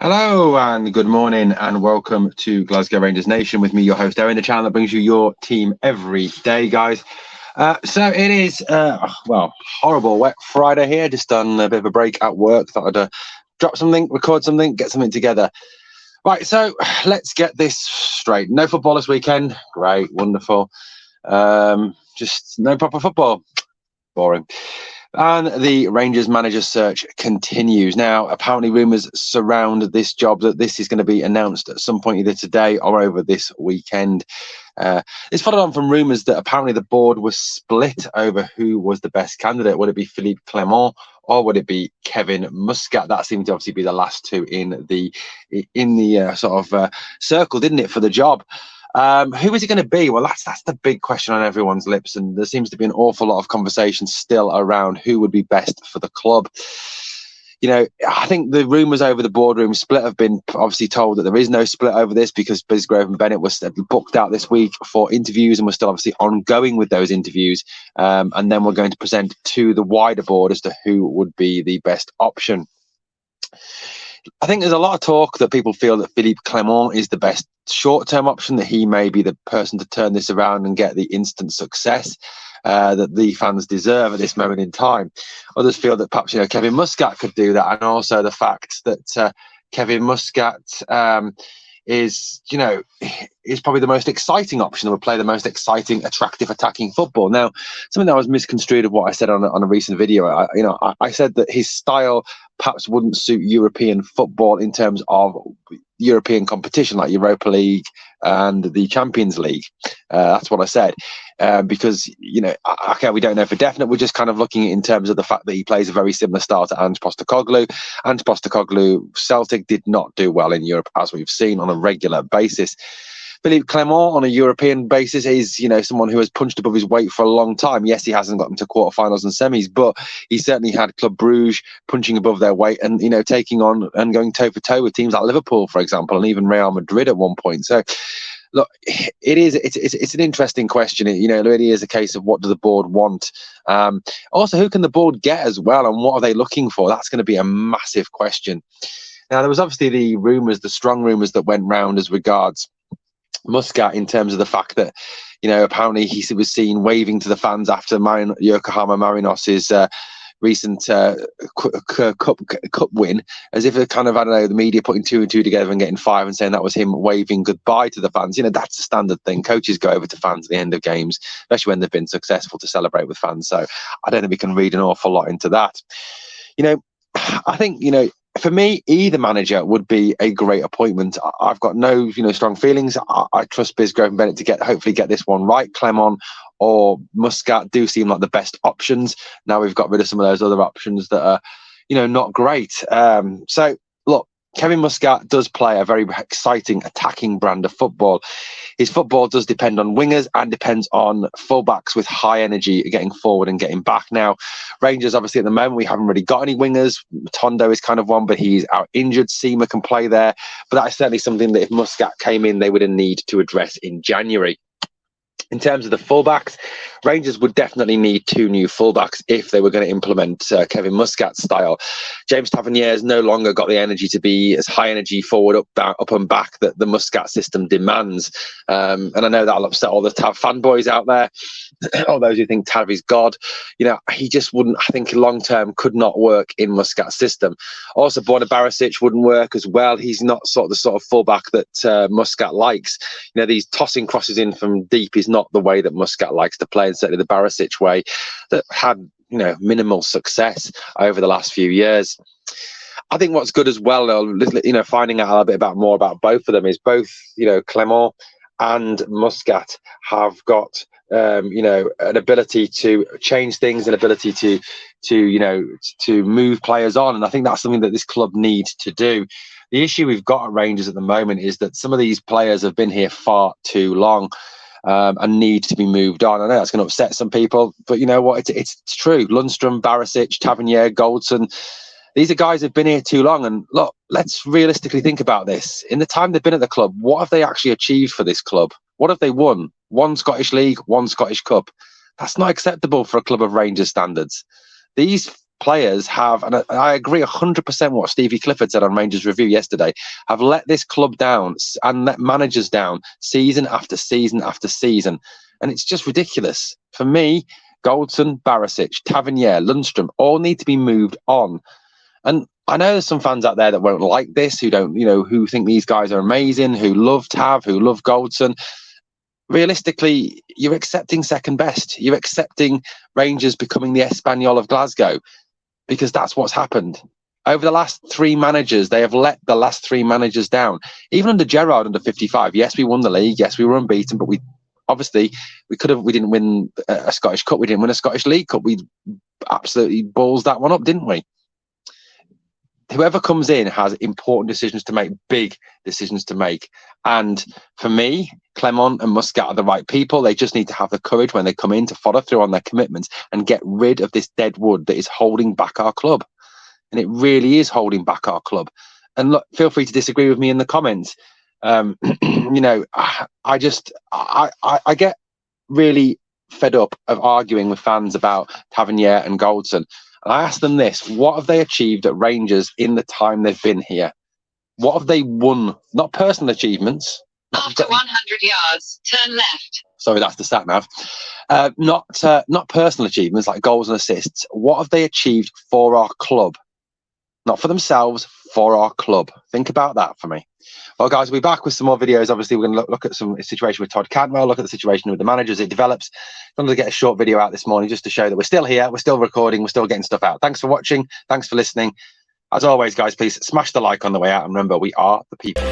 Hello and good morning and welcome to Glasgow Rangers Nation with me, your host, Erin, the channel that brings you your team every day, guys. So it is, horrible wet Friday here. Just done a bit of a break at work. Thought I'd drop something, record something, get something together. Right, so let's get this straight. No football this weekend. Great, wonderful. Just no proper football. Boring. And the Rangers manager search continues. Now, apparently rumours surround this job that this is going to be announced at some point either today or over this weekend. This followed on from rumours that apparently the board was split over who was the best candidate. Would it be Philippe Clement or would it be Kevin Muscat? That seemed to obviously be the last two in the circle, didn't it, for the job? Who is it going to be? Well, that's the big question on everyone's lips, and there seems to be an awful lot of conversation still around who would be best for the club. You know, I think the rumours over the boardroom split have been obviously told that there is no split over this because Bisgrove and Bennett was booked out this week for interviews, and we're still obviously ongoing with those interviews. And then we're going to present to the wider board as to who would be the best option. I think there's a lot of talk that people feel that Philippe Clement is the best short-term option, that he may be the person to turn this around and get the instant success that the fans deserve at this moment in time. Others feel that perhaps Kevin Muscat could do that, and also the fact that Kevin Muscat is probably the most exciting option, that would play the most exciting, attractive, attacking football. Now, something that was misconstrued of what I said on a recent video, I said that his style perhaps wouldn't suit European football in terms of European competition like Europa League and the Champions League. That's what I said. Because, okay, we don't know for definite. We're just kind of looking at in terms of the fact that he plays a very similar style to Ange Postecoglou. Ange Postecoglou, Celtic did not do well in Europe, as we've seen on a regular basis. Philippe Clement on a European basis is, someone who has punched above his weight for a long time. Yes, he hasn't gotten to quarterfinals and semis, but he certainly had Club Brugge punching above their weight and, taking on and going toe for toe with teams like Liverpool, for example, and even Real Madrid at one point. So, look, it's an interesting question. It really is a case of what does the board want. Also, who can the board get as well, and what are they looking for? That's going to be a massive question. Now, there was obviously the strong rumours that went round as regards Muscat, in terms of the fact that, apparently he was seen waving to the fans after Yokohama Marinos' recent cup win, as if it kind of, the media putting two and two together and getting five and saying that was him waving goodbye to the fans. That's a standard thing. Coaches go over to fans at the end of games, especially when they've been successful, to celebrate with fans. So I don't think we can read an awful lot into that. I think, for me, either manager would be a great appointment. I've got no, strong feelings. I trust Bisgrove and Bennett to hopefully get this one right. Clement or Muscat do seem like the best options. Now we've got rid of some of those other options that are, not great. So look, Kevin Muscat does play a very exciting attacking brand of football. His football does depend on wingers and depends on fullbacks with high energy getting forward and getting back. Now, Rangers, obviously, at the moment, we haven't really got any wingers. Tondo is kind of one, but he's out injured. Seema can play there. But that is certainly something that if Muscat came in, they would need to address in January. In terms of the fullbacks, Rangers would definitely need two new fullbacks if they were going to implement Kevin Muscat's style. James Tavernier has no longer got the energy to be as high energy forward, up and back that the Muscat system demands. And I know that'll upset all the Tav fanboys out there, all those who think Tav is God. He just wouldn't, I think, long term could not work in Muscat's system. Also, Borna Barisic wouldn't work as well. He's not the sort of fullback that Muscat likes. These tossing crosses in from deep is not the way that Muscat likes to play, and certainly the Barisic way that had minimal success over the last few years. I think what's good as well, finding out a little bit more about both of them, is both Clement and Muscat have got an ability to change things, an ability to move players on, and I think that's something that this club needs to do. The issue we've got at Rangers at the moment is that some of these players have been here far too long. And need to be moved on. I know that's going to upset some people, but you know what? It's true. Lundstrom, Barisic, Tavernier, Goldson, these are guys who've been here too long. And look, let's realistically think about this. In the time they've been at the club, what have they actually achieved for this club? What have they won? One Scottish League, one Scottish Cup. That's not acceptable for a club of Rangers standards. These players have, and I agree 100% what Stevie Clifford said on Rangers Review yesterday, have let this club down and let managers down season after season after season. And it's just ridiculous. For me, Goldson, Barisic, Tavernier, Lundstrom all need to be moved on. And I know there's some fans out there that won't like this, who don't, who think these guys are amazing, who love Tav, who love Goldson. Realistically, you're accepting second best. You're accepting Rangers becoming the Espanyol of Glasgow, because that's what's happened. Over the last 3 managers, they have let the last 3 managers down. Even under Gerrard, under 55, yes, we won the league. Yes, we were unbeaten, but we didn't win a Scottish Cup. We didn't win a Scottish League Cup. We absolutely balls that one up, didn't we? Whoever comes in has important decisions to make, big decisions to make. And for me, Clement and Muscat are the right people. They just need to have the courage when they come in to follow through on their commitments and get rid of this dead wood that is holding back our club. And it really is holding back our club. And look, feel free to disagree with me in the comments. I get really fed up of arguing with fans about Tavernier and Goldson. And I ask them this: what have they achieved at Rangers in the time they've been here? What have they won? Not personal achievements. After 100 yards, turn left. Sorry, that's the sat nav. Not personal achievements like goals and assists. What have they achieved for our club? Not for themselves, for our club. Think about that for me. Well, guys, we'll be back with some more videos. Obviously, we're going to look at some situation with Todd Cantwell, look at the situation with the managers as it develops. I'm going to get a short video out this morning just to show that we're still here, we're still recording, we're still getting stuff out. Thanks for watching. Thanks for listening. As always, guys, please smash the like on the way out. And remember, we are the people.